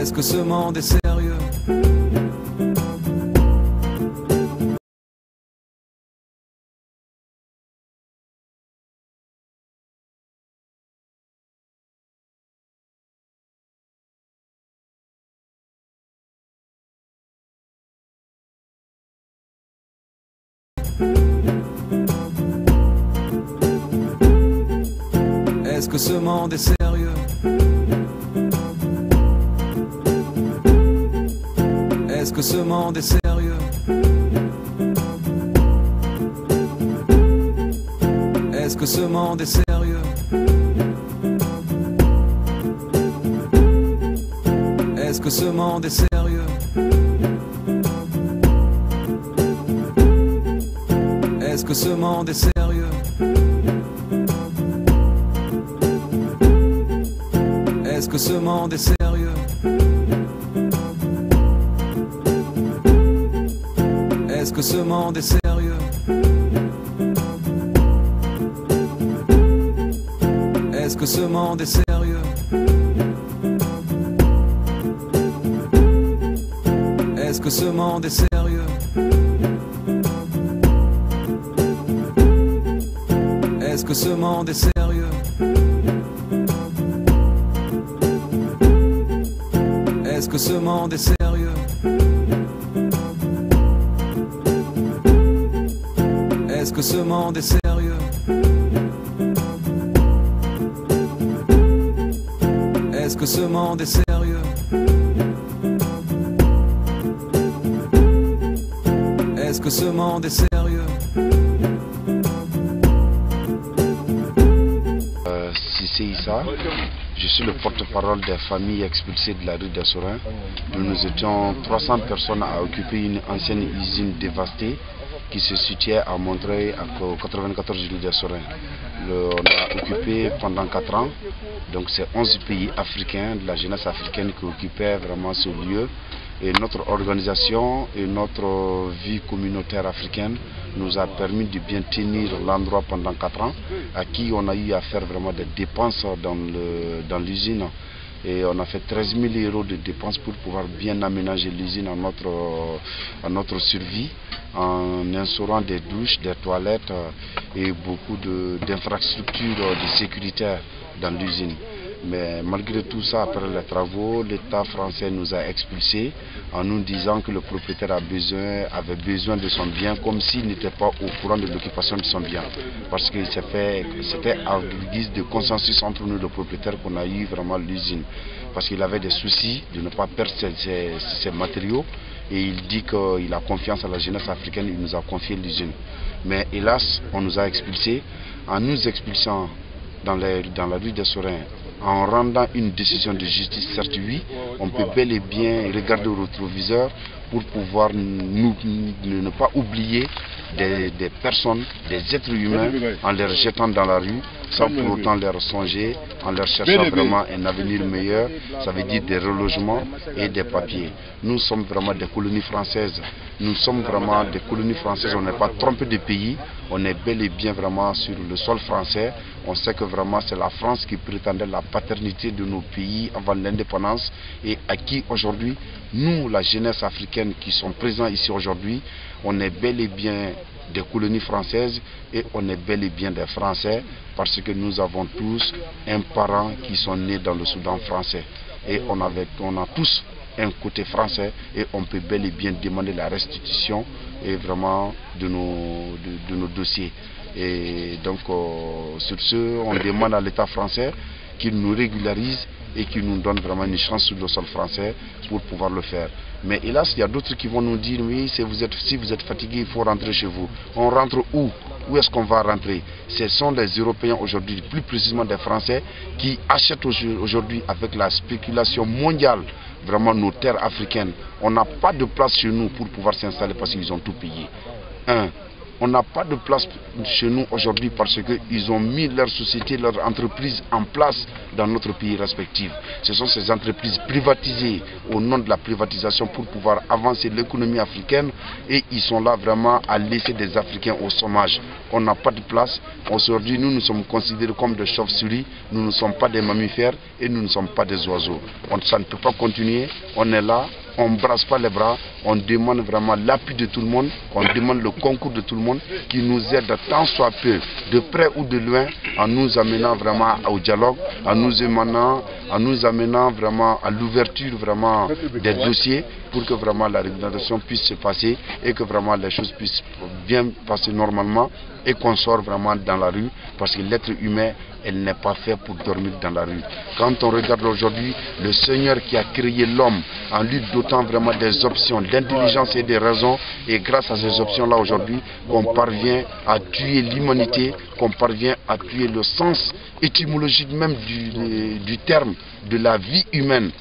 Est-ce que ce monde est sérieux? Est-ce que ce monde est sérieux? Est-ce que ce monde est sérieux? Est-ce que ce monde est sérieux? Est-ce que ce monde est sérieux? Est-ce que ce monde est sérieux? Est-ce que ce monde est sérieux? Est-ce que ce monde est sérieux? Est-ce que ce monde est sérieux? Est-ce que ce monde est sérieux? Est-ce que ce monde est sérieux? Est-ce que ce monde est sérieux? Est-ce que ce monde est sérieux? Est-ce que ce monde est sérieux? Est-ce que ce monde est sérieux? C'est Issa. Je suis le porte-parole des familles expulsées de la rue des Sorins. Nous étions 300 personnes à occuper une ancienne usine dévastée qui se situait à Montreuil, à 94 rue des Sorins. On a occupé pendant 4 ans, donc c'est 11 pays africains, de la jeunesse africaine qui occupaient vraiment ce lieu. Et notre organisation et notre vie communautaire africaine nous a permis de bien tenir l'endroit pendant 4 ans, à qui on a eu à faire vraiment des dépenses dans l'usine. Et on a fait 13 000 € de dépenses pour pouvoir bien aménager l'usine à notre survie, en instaurant des douches, des toilettes et beaucoup d'infrastructures sécuritaires dans l'usine. Mais malgré tout ça, après les travaux, l'État français nous a expulsés en nous disant que le propriétaire avait besoin de son bien, comme s'il n'était pas au courant de l'occupation de son bien. Parce que c'était à guise de consensus entre nous, le propriétaire, qu'on a eu vraiment l'usine. Parce qu'il avait des soucis de ne pas perdre ses matériaux. Et il dit qu'il a confiance à la jeunesse africaine, il nous a confié l'usine. Mais hélas, on nous a expulsés. En nous expulsant dans la rue des Sorins, en rendant une décision de justice, certes oui, on peut bel et bien regarder au rétroviseur pour pouvoir ne pas oublier des personnes, des êtres humains, en les jetant dans la rue, sans pour autant leur songer, en leur cherchant vraiment un avenir meilleur, ça veut dire des relogements et des papiers. Nous sommes vraiment des colonies françaises. Nous sommes vraiment des colonies françaises, on n'est pas trompé de pays, on est bel et bien vraiment sur le sol français. On sait que vraiment c'est la France qui prétendait la paternité de nos pays avant l'indépendance et à qui aujourd'hui, nous, la jeunesse africaine qui sont présents ici aujourd'hui, on est bel et bien des colonies françaises et on est bel et bien des Français parce que nous avons tous un parent qui sont nés dans le Soudan français et on a tous un côté français et on peut bel et bien demander la restitution et vraiment de nos dossiers. Et donc sur ce, on demande à l'État français qu'il nous régularise et qu'il nous donne vraiment une chance sur le sol français pour pouvoir le faire. Mais hélas, il y a d'autres qui vont nous dire, oui, si vous êtes fatigué, il faut rentrer chez vous. On rentre où? Où est-ce qu'on va rentrer? Ce sont des Européens aujourd'hui, plus précisément des Français, qui achètent aujourd'hui avec la spéculation mondiale vraiment nos terres africaines. On n'a pas de place chez nous pour pouvoir s'installer parce qu'ils ont tout payé. On n'a pas de place chez nous aujourd'hui parce qu'ils ont mis leur société, leur entreprise en place dans notre pays respectif. Ce sont ces entreprises privatisées au nom de la privatisation pour pouvoir avancer l'économie africaine et ils sont là vraiment à laisser des Africains au chômage. On n'a pas de place. Aujourd'hui, nous sommes considérés comme des chauves-souris, nous ne sommes pas des mammifères et nous ne sommes pas des oiseaux. Ça ne peut pas continuer. On est là. On ne brasse pas les bras, on demande vraiment l'appui de tout le monde, on demande le concours de tout le monde qui nous aide tant soit peu, de près ou de loin, en nous amenant vraiment au dialogue, en nous amenant vraiment à l'ouverture vraiment des dossiers pour que vraiment la régularisation puisse se passer et que vraiment les choses puissent bien passer normalement et qu'on sort vraiment dans la rue parce que l'être humain, elle n'est pas fait pour dormir dans la rue. Quand on regarde aujourd'hui le Seigneur qui a créé l'homme en lui dotant vraiment des options, d'intelligence et des raisons, et grâce à ces options-là aujourd'hui, qu'on parvient à tuer l'humanité, qu'on parvient à tuer le sens étymologique même du terme de la vie humaine,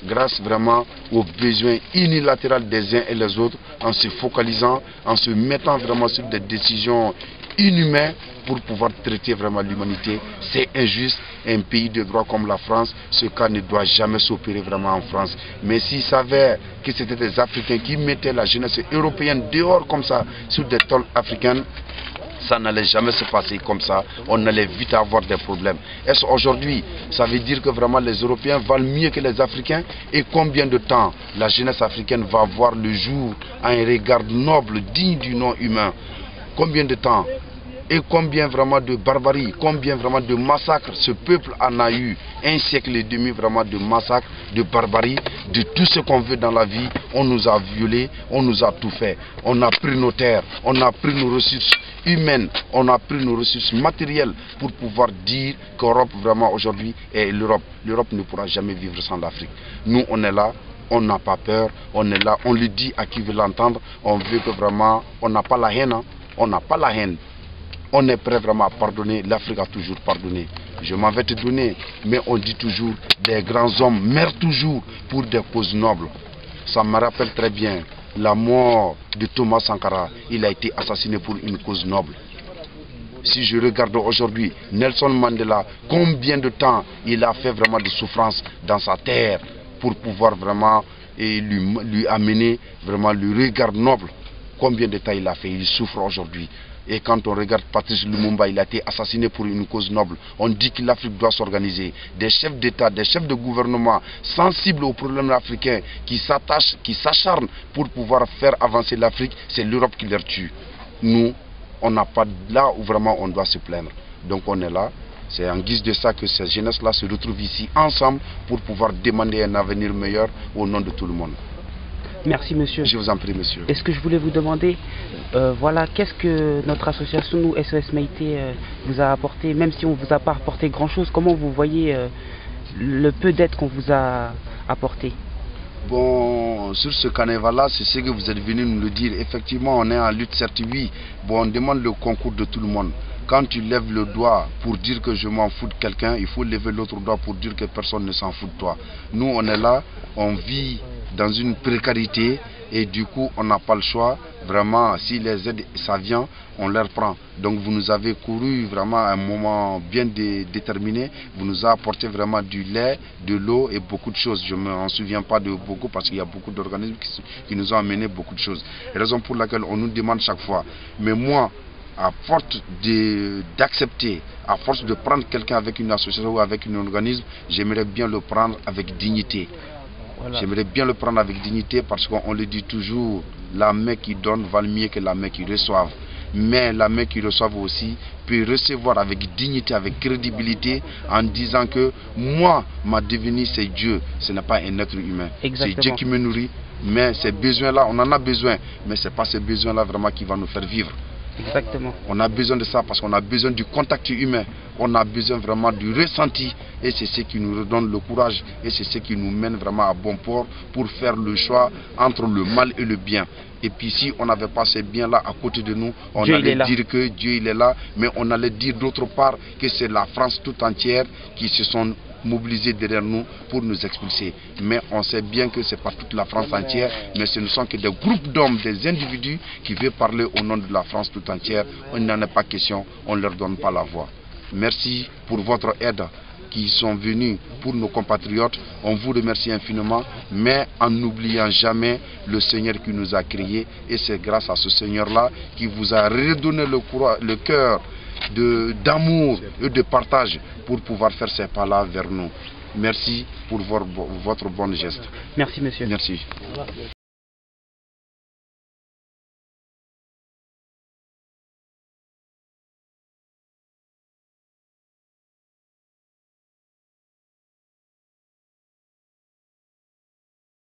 grâce vraiment aux besoins unilatéraux des uns et des autres, en se focalisant, en se mettant vraiment sur des décisions inhumaines pour pouvoir traiter vraiment l'humanité. C'est injuste. Un pays de droit comme la France, ce cas ne doit jamais s'opérer vraiment en France. Mais s'il s'avère que c'était des Africains qui mettaient la jeunesse européenne dehors comme ça, sur des tôles africaines, ça n'allait jamais se passer comme ça, on allait vite avoir des problèmes. Est-ce aujourd'hui, ça veut dire que vraiment les Européens valent mieux que les Africains? Et combien de temps la jeunesse africaine va voir le jour à un regard noble, digne du nom humain? Combien de temps? Et combien vraiment de barbarie, combien vraiment de massacres ce peuple en a eu, un siècle et demi vraiment de massacres, de barbarie, de tout ce qu'on veut dans la vie. On nous a violés, on nous a tout fait. On a pris nos terres, on a pris nos ressources humaines, on a pris nos ressources matérielles pour pouvoir dire qu'Europe vraiment aujourd'hui est l'Europe. L'Europe ne pourra jamais vivre sans l'Afrique. Nous on est là. On n'a pas peur, on est là, on le dit à qui veut l'entendre, on veut que vraiment, on n'a pas la haine, hein? On n'a pas la haine. On est prêt vraiment à pardonner, l'Afrique a toujours pardonné. Je m'en vais te donner, mais on dit toujours, des grands hommes meurent toujours pour des causes nobles. Ça me rappelle très bien la mort de Thomas Sankara, il a été assassiné pour une cause noble. Si je regarde aujourd'hui Nelson Mandela, combien de temps il a fait vraiment de souffrance dans sa terre pour pouvoir vraiment lui amener vraiment le regard noble. Combien de temps il a fait, il souffre aujourd'hui. Et quand on regarde Patrice Lumumba, il a été assassiné pour une cause noble. On dit que l'Afrique doit s'organiser. Des chefs d'État, des chefs de gouvernement sensibles aux problèmes africains, qui s'acharnent pour pouvoir faire avancer l'Afrique, c'est l'Europe qui les tue. Nous, on n'a pas là où vraiment on doit se plaindre. Donc on est là. C'est en guise de ça que ces jeunesses-là se retrouvent ici ensemble pour pouvoir demander un avenir meilleur au nom de tout le monde. Merci monsieur. Je vous en prie monsieur. Est-ce que je voulais vous demander, voilà, qu'est-ce que notre association, nous, SOS Maïté, vous a apporté, même si on ne vous a pas apporté grand-chose, comment vous voyez le peu d'aide qu'on vous a apporté? Bon, sur ce carnaval-là, c'est ce que vous êtes venu nous le dire. Effectivement, on est en lutte, certes, oui. Bon, on demande le concours de tout le monde. Quand tu lèves le doigt pour dire que je m'en fous de quelqu'un, il faut lever l'autre doigt pour dire que personne ne s'en fout de toi. Nous, on est là, on vit dans une précarité et du coup, on n'a pas le choix. Vraiment, si les aides, ça vient, on les prend. Donc, vous nous avez couru vraiment à un moment bien déterminé. Vous nous avez apporté vraiment du lait, de l'eau et beaucoup de choses. Je ne m'en souviens pas de beaucoup parce qu'il y a beaucoup d'organismes qui nous ont amené beaucoup de choses. Raison pour laquelle on nous demande chaque fois. Mais moi, à force d'accepter, à force de prendre quelqu'un avec une association ou avec un organisme, j'aimerais bien le prendre avec dignité. Voilà. J'aimerais bien le prendre avec dignité parce qu'on le dit toujours, la main qui donne vaut mieux que la main qui reçoive. Mais la main qui reçoive aussi peut recevoir avec dignité, avec crédibilité, en disant que moi, ma devenue c'est Dieu, ce n'est pas un être humain. C'est Dieu qui me nourrit, mais ces besoins-là, on en a besoin, mais ce n'est pas ces besoins-là vraiment qui vont nous faire vivre. Exactement. On a besoin de ça parce qu'on a besoin du contact humain, on a besoin vraiment du ressenti et c'est ce qui nous redonne le courage et c'est ce qui nous mène vraiment à bon port pour faire le choix entre le mal et le bien. Et puis si on n'avait pas ces biens-là à côté de nous, on allait dire que Dieu il est là, mais on allait dire d'autre part que c'est la France tout entière qui se sont mobilisés derrière nous pour nous expulser. Mais on sait bien que c'est pas toute la France entière, mais ce ne sont que des groupes d'hommes, des individus qui veulent parler au nom de la France tout entière. On n'en a pas question, on ne leur donne pas la voix. Merci pour votre aide qui sont venus pour nos compatriotes. On vous remercie infiniment, mais en n'oubliant jamais le Seigneur qui nous a créés. Et c'est grâce à ce Seigneur-là qui vous a redonné le cœur d'amour et de partage pour pouvoir faire ces pas-là vers nous. Merci pour votre bon geste. Merci, monsieur. Merci.